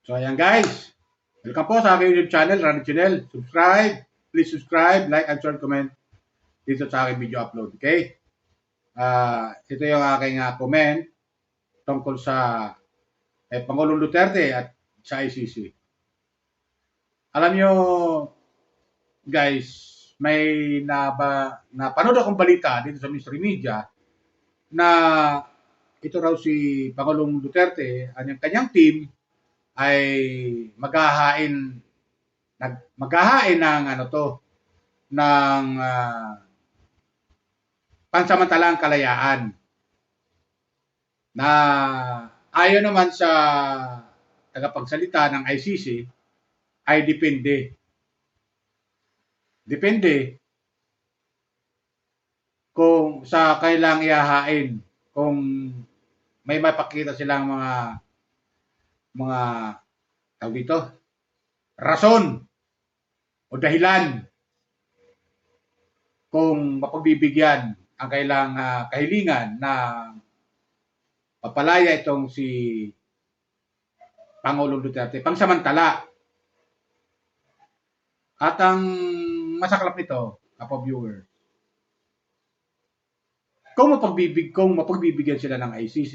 So ayan guys, welcome po sa aking YouTube channel, Randy Channel. Please subscribe, like, and share, comment dito sa aking video upload. Okay? Ito yung aking comment tungkol sa Pangulong Duterte at sa ICC. Alam nyo guys, may napanood akong balita dito sa mainstream media na ito raw si Pangulong Duterte at yung kanyang team ay maghahain ng ng pansamantalang kalayaan na ayon naman sa tagapagsalita ng ICC ay depende kung sa kailang ihahain, kung may mapakita silang mga tawag dito, rason o dahilan kung mapagbibigyan ang kailang kahilingan na papalaya itong si Pangulong Duterte pangsamantala. At ang masaklap nito, kapwa viewer, kung mapagbibigyan sila ng ICC,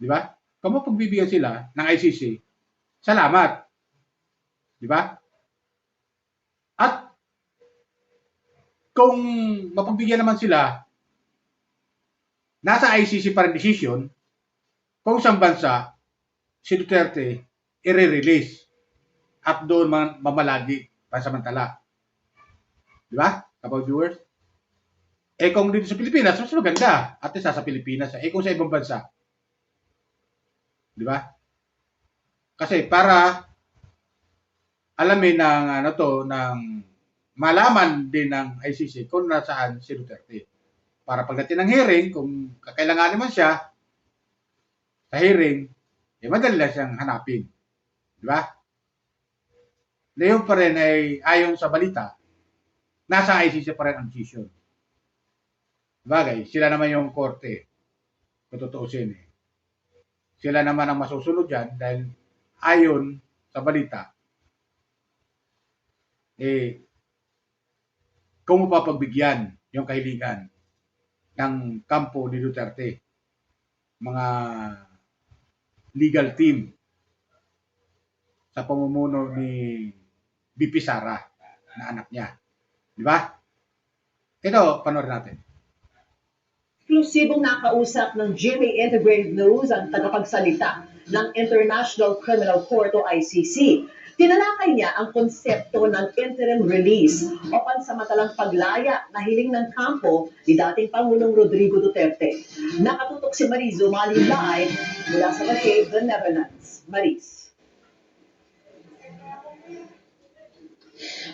di ba? Kung mapagbibigyan sila ng ICC, salamat. Di ba? At kung mapagbigyan naman sila, nasa ICC pa rin decision kung saan bansa si Duterte i-release at doon mamalagi pansamantala. Di ba? Kapag viewers? Kung dito sa Pilipinas, mas maganda. At isa sa Pilipinas. Kung sa ibang bansa. Di ba? Kasi para alamin ng malaman din ng ICC kung nasaan si Duterte. Para pagdating ng hearing, kung kakailanganin man siya sa hearing, madali lang siyang hanapin. Di ba? Ngayon pa rin ay ayon sa balita, nasa ICC pa rin ang decision. Bagay, sila naman yung korte. Katutuusin Sila naman ang masusunod dyan dahil ayon sa balita, kung mapapagbigyan yung kahilingan ng kampo ni Duterte, mga legal team sa pamumuno ni BP Sara na anak niya. Di ba? Ito, panoorin natin. Eksklusibong nakausap ng GMA Integrated News ang tagapagsalita ng International Criminal Court o ICC. Tinalakay niya ang konsepto ng interim release o pansamantalang paglaya na hiling ng kampo ni dating Pangulong Rodrigo Duterte. Nakatutok si Mariz Umali live mula sa The Hague, the Netherlands. Mariz.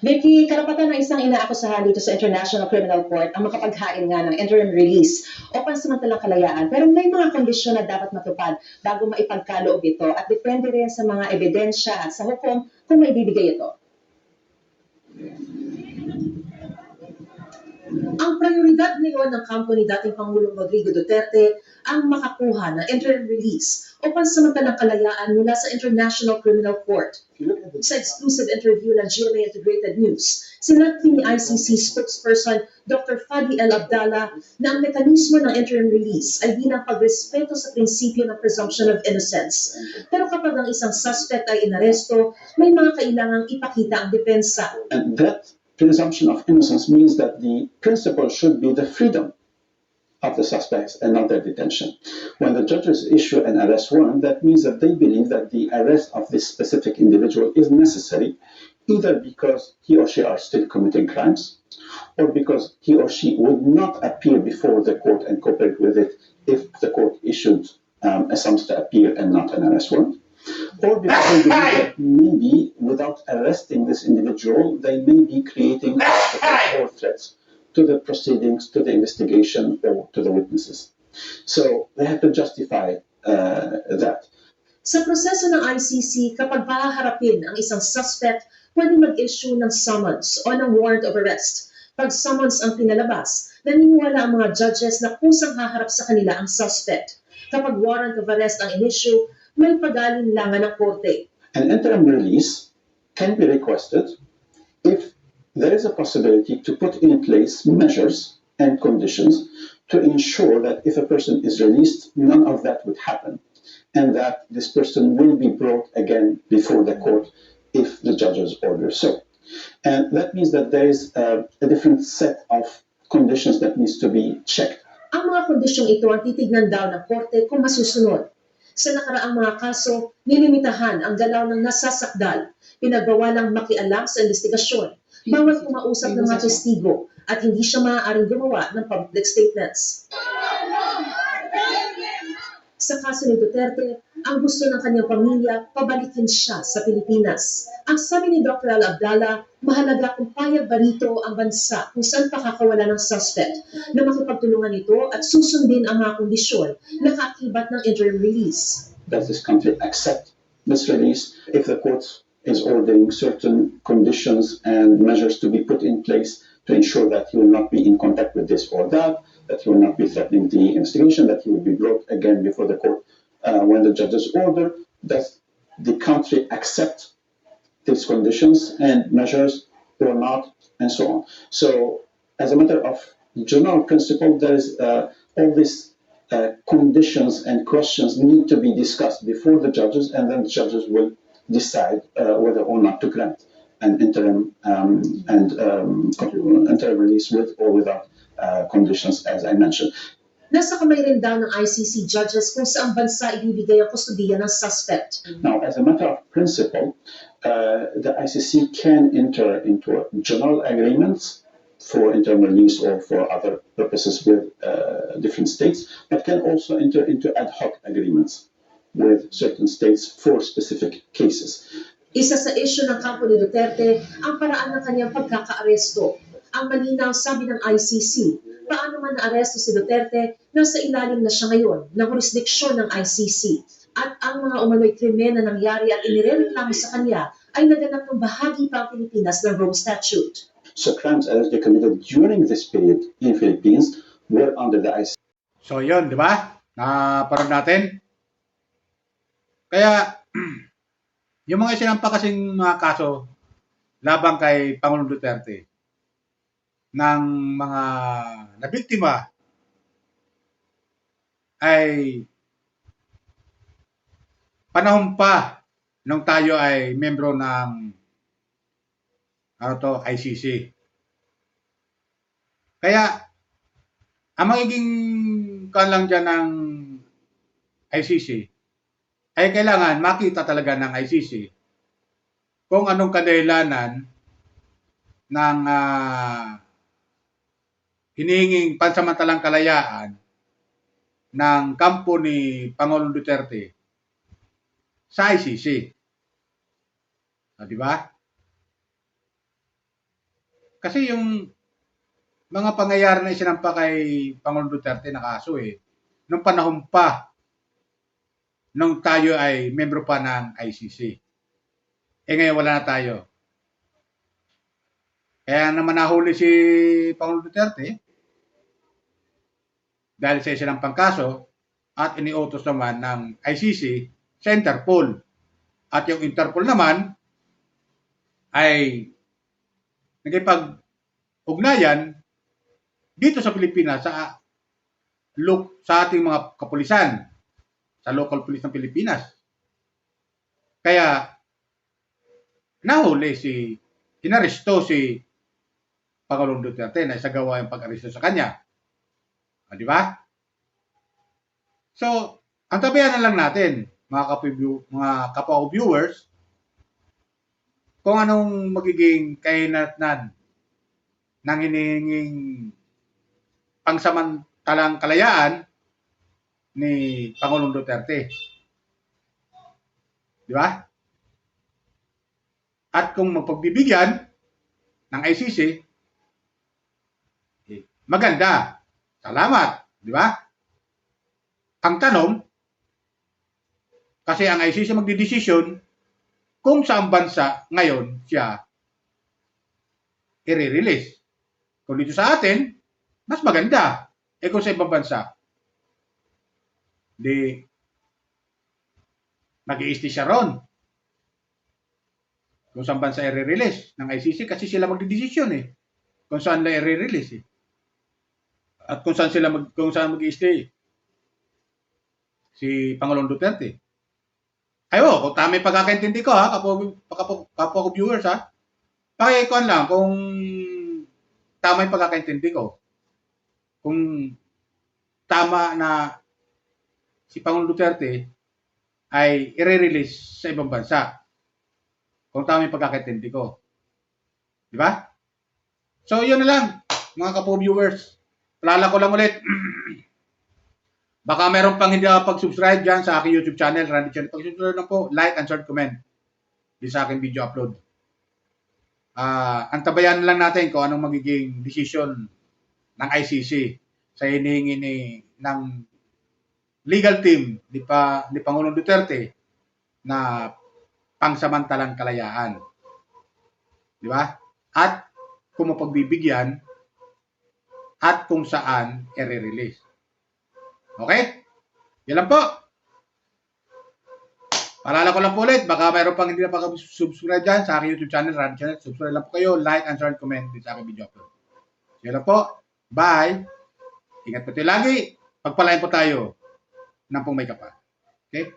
Becky, karapatan ng isang inaakusahan dito sa International Criminal Court ang makapaghain nga ng interim release o pansamantalang kalayaan. Pero may mga kondisyon na dapat matupad bago maipagkaloob ito at depende rin sa mga ebidensya at sa hukom kung maibibigay ito. Ang prioridad ngayon ng kampo ni dating Pangulong Rodrigo Duterte ang makakuha ng interim release o pansamantalang kalayaan mula sa International Criminal Court. Sa exclusive interview ng GMA Integrated News, sinabi ni ICC spokesperson Dr. Fadi El Abdallah na ang mekanismo ng interim release ay bilang pagrespeto sa prinsipyo ng presumption of innocence. Pero kapag ang isang suspect ay inaresto, may mga kailangang ipakita ang depensa. And that presumption of innocence means that the principle should be the freedom of the suspects and not their detention. When the judges issue an arrest warrant, that means that they believe that the arrest of this specific individual is necessary, either because he or she are still committing crimes, or because he or she would not appear before the court and cooperate with it if the court issued a summons to appear and not an arrest warrant. Or because they believe that maybe without arresting this individual, they may be creating or threats to the proceedings, to the investigation, or to the witnesses. So they have to justify that. Sa proseso ng ICC, kapag pahaharapin ang isang suspect, pwede mag-issue ng summons o ng warrant of arrest. Pag summons ang pinalabas, naniniwala ang mga judges na kusang haharap sa kanila ang suspect. Kapag warrant of arrest ang in-issue, may pag-alinlangan ng korte. An interim release can be requested if there is a possibility to put in place measures and conditions to ensure that if a person is released, none of that would happen, and that this person will be brought again before the court if the judges order so. And that means that there is a different set of conditions that needs to be checked. Ang mga kondisyong ito ang titignan daw ng korte kung masusunod. Sa nakaraang mga kaso, nilimitahan ang galaw ng nasasakdal, pinagbawalang makialam sa investigasyon, bawal kumausap ng mga testigo, at hindi siya maaaring gumawa ng public statements. Sa kaso ni Duterte, ang gusto ng kanyang pamilya, pabalikin siya sa Pilipinas. Ang sabi ni Dr. Al Abdallah, mahalaga kung payag ba rito ang bansa kung saan pakakawala ng suspect na makipagtulungan ito at susundin ang mga kondisyon na kaakibat ng interim release. Does this country accept this release if the court is ordering certain conditions and measures to be put in place to ensure that he will not be in contact with this or that he will not be threatening the investigation, that he will be brought again before the court when the judges order? Does the country accept these conditions and measures or not, and so on? So, as a matter of general principle, there is all these conditions and questions need to be discussed before the judges, and then the judges will decide whether or not to grant an interim interim release with or without conditions, as I mentioned. Nasa kamay rin daw ng ICC judges kung saang bansa ibibigay ang kustudiya ng suspect. Now, as a matter of principle, the ICC can enter into general agreements for interim release or for other purposes with different states, but can also enter into ad hoc agreements with certain states for specific cases. Isa sa issue ng kampo ni Duterte ang paraan ng kanyang pagkakaaresto. Ang malinaw sabi ng ICC, paano man naaresto si Duterte, nasa ilalim na siya ngayon ng jurisdiksyon ng ICC. At ang mga umano'y krimen na nangyari at inirereklamo sa kanya ay naganap ng bahagi pa ang Pilipinas ng Rome Statute. So crimes allegedly committed during this period in Philippines were under the ICC. So yun, di ba? Naparod natin. Kaya, yung mga isinampa kasing mga kaso labang kay Pangulong Duterte ng mga nabiktima ay panahon pa nung tayo ay membro ng ICC. Kaya, ang magiging lang dyan ng ICC ay kailangan makita talaga ng ICC kung anong kadahilanan ng hinihinging pansamantalang kalayaan ng kampo ni Pangulong Duterte sa ICC. Di ba? Kasi yung mga pangyayari na isinampa kay Pangulong Duterte na kaso nung panahon pa nung tayo ay membro pa ng ICC. Ngayon wala na tayo. Kaya naman nahuli si Pangulong Duterte dahil sa isinampang kaso at iniutos naman ng ICC sa Interpol. At yung Interpol naman ay nagipag-ugnayan dito sa Pilipinas sa ating mga kapulisan, sa local police ng Pilipinas. Kaya nahuli inaresto si Pangulong Duterte na isagawa yung pag-aresto sa kanya. Di ba? So, ang tabayan na lang natin, mga kapwa-viewers, kung anong magiging kahinatnan ng hinihinging pangsamantalang kalayaan ni Pangulong Duterte. Di ba? At kung magpagbibigyan ng ICC, maganda. Salamat. Di ba? Ang tanong, kasi ang ICC magdidesisyon kung saan bansa ngayon siya i-release. Kung dito sa atin, mas maganda. Kung sa ibang bansa, Mag-i-stay siya ron. Kung saan bansa i-release ng ICC kasi sila magdidesisyon eh. Kung saan na i-release eh. At kung saan mag-i-stay si Pangulong Duterte. Ayo, kung tama yung pagkakaintindi ko ha, kapwa ko viewers ha. Pakikuan lang kung tama yung pagkakaintindi ko. Kung tama na si Pangulong Duterte ay i-release sa ibang bansa. Kung tama yung pagkakaintindi ko. Di ba? So, yun na lang, mga kapo viewers. Palala ko lang ulit. Baka meron pang hindi pag-subscribe dyan sa aking YouTube channel, Randy Channel. Pag-subscribe lang po, like and share, comment di sa aking video upload. Antabayan lang natin kung anong magiging decision ng ICC sa hinihingi ng legal team ni Pangulong Duterte na pangsamantalang kalayaan. Di ba? At kung mapagbibigyan at kung saan i-release. Okay? Yan lang po. Paalala ko lang po ulit, baka mayroon pang hindi na subscribe dyan sa aking YouTube channel, Randy Channel. Subscribe lang po kayo, like and share and comment din sa aking video upload. Yan lang po. Bye. Ingat po tayo lagi. Pagpalain po tayo ng pong may kapal. Okay?